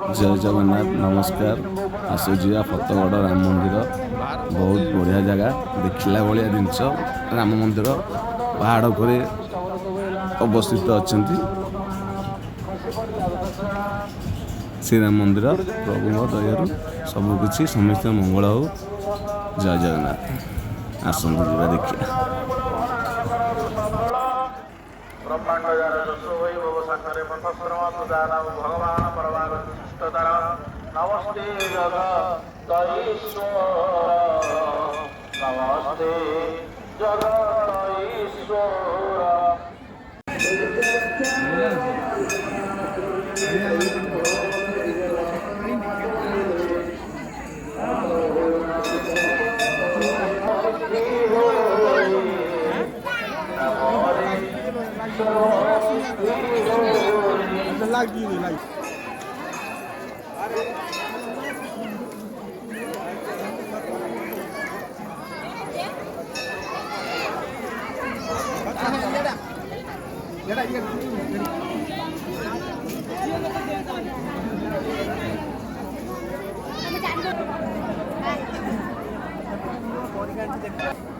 जय जगन्नाथ नमस्कार आसुजिया फतेगढ़ राम मंदिर बहुत बढ़िया जगह देखला भाया जिनस राम मंदिर पहाड़ पर अवस्थित अच्छा श्रीराम मंदिर प्रभु दया सबकि समस्त मंगल हो। जय जगन्नाथ आसतु जा देखिए भगवान परमात्म नमस्ते जगदीश्वर नमस्ते Jangan